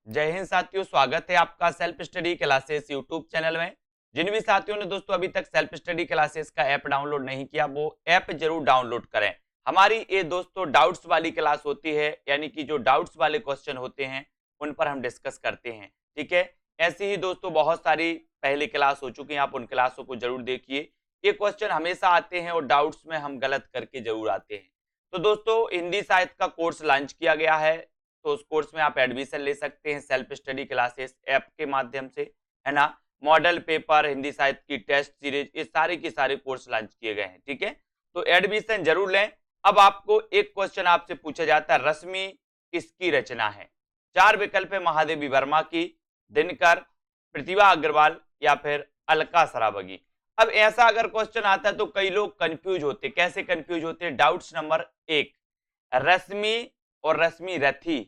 जय हिंद साथियों, स्वागत है आपका self study classes YouTube channel में। जिन भी साथियों ने दोस्तों अभी तक सेल्फ स्टडी क्लासेस का ऐप डाउनलोड नहीं किया, वो ऐप जरूर डाउनलोड करें। हमारी ये दोस्तों डाउट्स वाली क्लास होती है, यानी कि जो डाउट्स वाले क्वेश्चन होते हैं उन पर हम डिस्कस करते हैं। ठीक है, ऐसी ही दोस्तों बहुत सारी पहली क्लास हो चुकी हैं, आप उन क्लासों को जरूर देखिए। ये क्वेश्चन हमेशा आते हैं और डाउट्स में हम गलत करके जरूर आते हैं। तो दोस्तों हिंदी साहित्य का कोर्स लॉन्च किया गया है, तो उस कोर्स में आप एडमिशन ले सकते हैं सेल्फ स्टडी क्लासेस ऐप के माध्यम से, है ना। मॉडल पेपर, हिंदी साहित्य की टेस्ट सीरीज, ये सारे के सारे कोर्स लॉन्च किए गए हैं। ठीक है, तो एडमिशन जरूर लें। अब आपको एक क्वेश्चन आपसे पूछा जाता है, रश्मि किसकी रचना है? चार विकल्प है, महादेवी वर्मा की, दिनकर, प्रतिभा अग्रवाल या फिर अलका सरावगी। अब ऐसा अगर क्वेश्चन आता है तो कई लोग कंफ्यूज होते, कैसे कंफ्यूज होते हैं? डाउट्स नंबर एक, रश्मि और रश्मि रथी,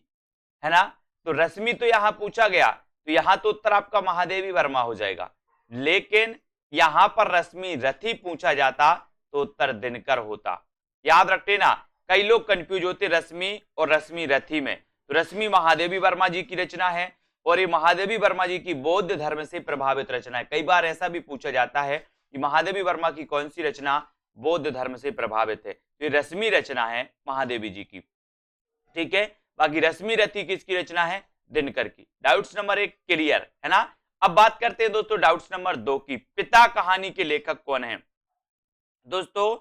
है ना। तो रश्मि तो यहां पूछा गया, तो यहां तो उत्तर आपका महादेवी वर्मा हो जाएगा। लेकिन यहां पर रश्मि रथी पूछा जाता तो उत्तर दिनकर होता। याद रखते ना, कई लोग कंफ्यूज होते रश्मि और रश्मि रथी में। तो रश्मि महादेवी वर्मा जी की रचना है और ये महादेवी वर्मा जी की बौद्ध धर्म से प्रभावित रचना है। कई बार ऐसा भी पूछा जाता है कि महादेवी वर्मा की कौन सी रचना बौद्ध धर्म से प्रभावित है, तो ये रश्मि रचना है महादेवी जी की। ठीक है, बाकी रश्मि रथी किसकी रचना है? दिनकर की। डाउट्स नंबर एक क्लियर है ना। अब बात करते हैं दोस्तों डाउट्स नंबर दो की, पिता कहानी के लेखक कौन है? दोस्तों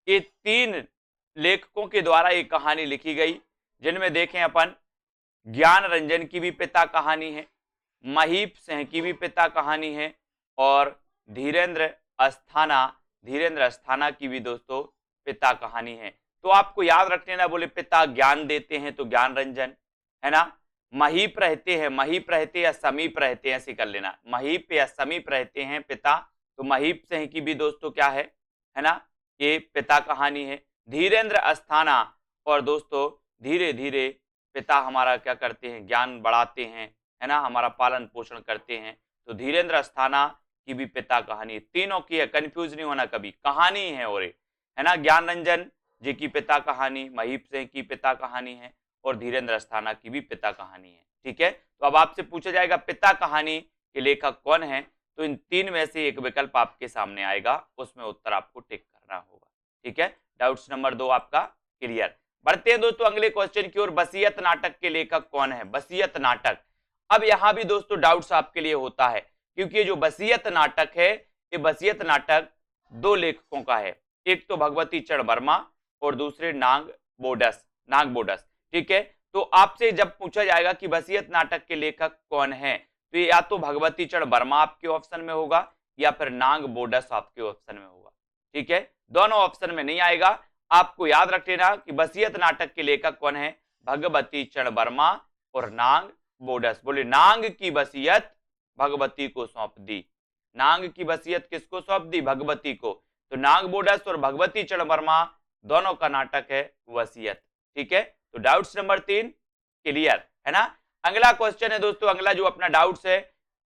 ये तीन लेखकों के द्वारा एक कहानी लिखी गई, जिनमें देखें अपन, ज्ञान रंजन की भी पिता कहानी है, महीप सिंह की भी पिता कहानी है और धीरेन्द्र अस्थाना की भी दोस्तों पिता कहानी है। तो आपको याद रखने ना, बोले पिता ज्ञान देते हैं तो ज्ञान रंजन, है ना। महीप रहते या समीप रहते हैं, ऐसे कर लेना, महीप या समीप रहते हैं पिता, तो महीप सिंह की भी दोस्तों क्या है ना, ये पिता कहानी है। धीरेन्द्र अस्थाना, और दोस्तों धीरे धीरे पिता हमारा क्या करते हैं? ज्ञान बढ़ाते हैं, है ना, हमारा पालन पोषण करते हैं। तो धीरेन्द्र अस्थाना की भी पिता कहानी, तीनों की है, कंफ्यूज नहीं होना कभी, कहानी है और है ना। ज्ञान रंजन जी की पिता कहानी, महीप सिंह की पिता कहानी है और धीरेन्द्र अस्थाना की भी पिता कहानी है। ठीक है, तो अब आपसे पूछा जाएगा पिता कहानी के लेखक कौन है, तो इन तीन में से एक विकल्प आपके सामने आएगा, उसमें उत्तर आपको टिक करना होगा। ठीक है, डाउट्स नंबर दो आपका क्लियर। बढ़ते हैं दोस्तों अगले क्वेश्चन की ओर, वसीयत नाटक के लेखक कौन है? वसीयत नाटक, अब यहां भी दोस्तों डाउट्स आपके लिए होता है, क्योंकि जो वसीयत नाटक है, ये वसीयत नाटक दो लेखकों का है, एक तो भगवती चरण वर्मा और दूसरे नाग बोडस। ठीक है, तो आपसे जब पूछा जाएगा कि वसीयत नाटक के लेखक कौन है, तो या तो भगवती चरण वर्मा आपके ऑप्शन में होगा या फिर नाग बोडस आपके ऑप्शन में होगा। ठीक है, दोनों ऑप्शन में नहीं आएगा। आपको याद रख लेना कि वसीयत नाटक के लेखक कौन है? भगवती चरण वर्मा और नाग बोडस। बोले नाग की वसीयत भगवती को सौंप दी, नाग की वसीयत किसको सौंप दी? भगवती को। तो नाग बोडस और भगवती चरण वर्मा दोनों का नाटक है वसीयत। ठीक है, तो डाउट्स नंबर तीन क्लियर है ना। अगला क्वेश्चन है दोस्तों, अगला जो अपना डाउट्स है,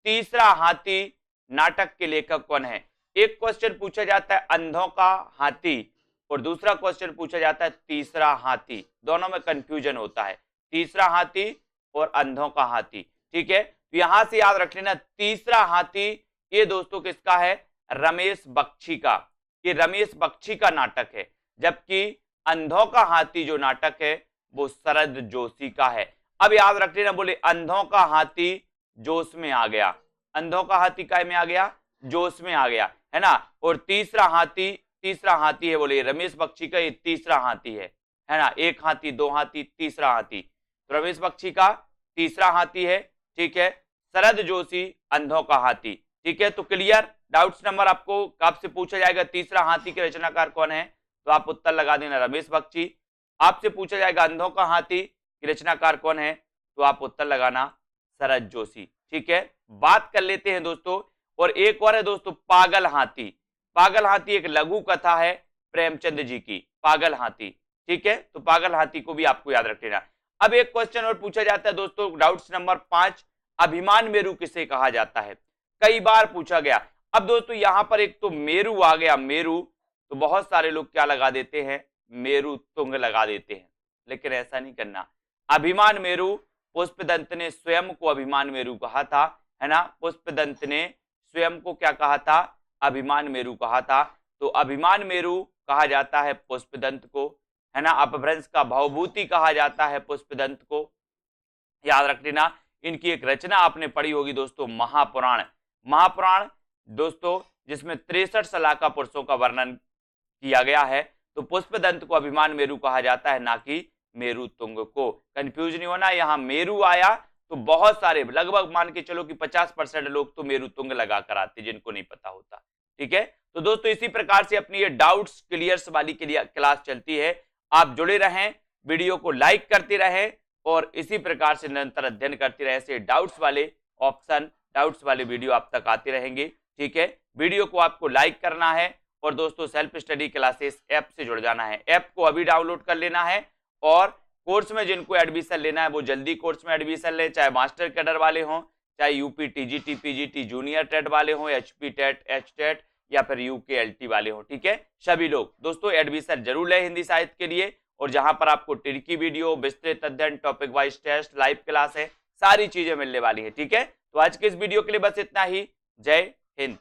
तीसरा हाथी नाटक के लेखक कौन है? एक क्वेश्चन पूछा जाता है अंधों का हाथी और दूसरा क्वेश्चन पूछा जाता है तीसरा हाथी, दोनों में कंफ्यूजन होता है, तीसरा हाथी और अंधों का हाथी। ठीक है, तो यहां से याद रख लेना, तीसरा हाथी ये दोस्तों किसका है? रमेश बख्शी का, ये रमेश बख्शी का नाटक है, जबकि अंधों का हाथी जो नाटक है वो शरद जोशी का है। अब याद रख लेना, बोले अंधों का हाथी जोश में आ गया, अंधों का हाथी काय में आ गया? जोश में आ गया, है ना। और तीसरा हाथी है, बोले रमेश बख्शी का ये तीसरा हाथी है ना। एक हाथी, दो हाथी, तीसरा हाथी, तो रमेश बख्शी का तीसरा हाथी है। ठीक है, शरद जोशी अंधों का हाथी। ठीक है, तो क्लियर। डाउट्स नंबर आपसे पूछा जाएगा तीसरा हाथी के रचनाकार कौन है, तो आप उत्तर लगा देना रमेश बख्शी। आपसे पूछा जाएगा अंधों का हाथी की रचनाकार कौन है, तो आप उत्तर लगाना शरद जोशी। ठीक है, बात कर लेते हैं दोस्तों, और एक और है दोस्तों पागल हाथी। पागल हाथी एक लघु कथा है प्रेमचंद जी की, पागल हाथी। ठीक है, तो पागल हाथी को भी आपको याद रख लेना। अब एक क्वेश्चन और पूछा जाता है दोस्तों, डाउट्स नंबर 5, अभिमान मेरु किसे कहा जाता है? कई बार पूछा गया। अब दोस्तों यहां पर एक तो मेरु आ गया, मेरु, तो बहुत सारे लोग क्या लगा देते हैं? मेरु तुंग लगा देते हैं, लेकिन ऐसा नहीं करना। अभिमान मेरु पुष्पदंत ने स्वयं को अभिमान मेरु कहा था, है ना। पुष्पदंत ने स्वयं को क्या कहा था, अभिमान मेरु कहा था। तो अभिमान मेरु कहा जाता है पुष्पदंत को, है ना। अपभ्रंश का भवभूति कहा जाता है पुष्पदंत को, याद रख लेना। इनकी एक रचना आपने पढ़ी होगी दोस्तों, महापुराण। महापुराण दोस्तों जिसमें 63 सलाका पुरुषों का वर्णन किया गया है। तो पुष्पदंत को अभिमान मेरु कहा जाता है, ना कि मेरु तुंग को। कंफ्यूज नहीं होना, यहाँ मेरु आया तो बहुत सारे, लगभग मान के चलो कि 50% लोग तो मेरु तुंग लगा कर आते, जिनको नहीं पता होता। ठीक है, तो दोस्तों इसी प्रकार से अपनी ये डाउट्स क्लियर्स वाली के लिए क्लास चलती है। आप जुड़े रहें, वीडियो को लाइक करते रहें और इसी प्रकार से निरंतर अध्ययन करते रहे। ऐसे डाउट्स वाले ऑप्शन, डाउट्स वाले वीडियो आप तक आते रहेंगे। ठीक है, वीडियो को आपको लाइक करना है और दोस्तों सेल्फ स्टडी क्लासेस ऐप से जुड़ जाना है। ऐप को अभी डाउनलोड कर लेना है और कोर्स में जिनको एडमिशन लेना है वो जल्दी कोर्स में एडमिशन ले, चाहे मास्टर कैडर वाले हों, चाहे UP TGT PGT junior TET वाले हों, एचपी टेट एच टेट या फिर यूके एलटी वाले हों। ठीक है, सभी लोग दोस्तों एडमिशन जरूर लें हिंदी साहित्य के लिए, और जहां पर आपको टिड़की वीडियो, विस्तृत अध्ययन, topic wise test, live class है, सारी चीजें मिलने वाली है। ठीक है, तो आज के इस वीडियो के लिए बस इतना ही। जय हिंद।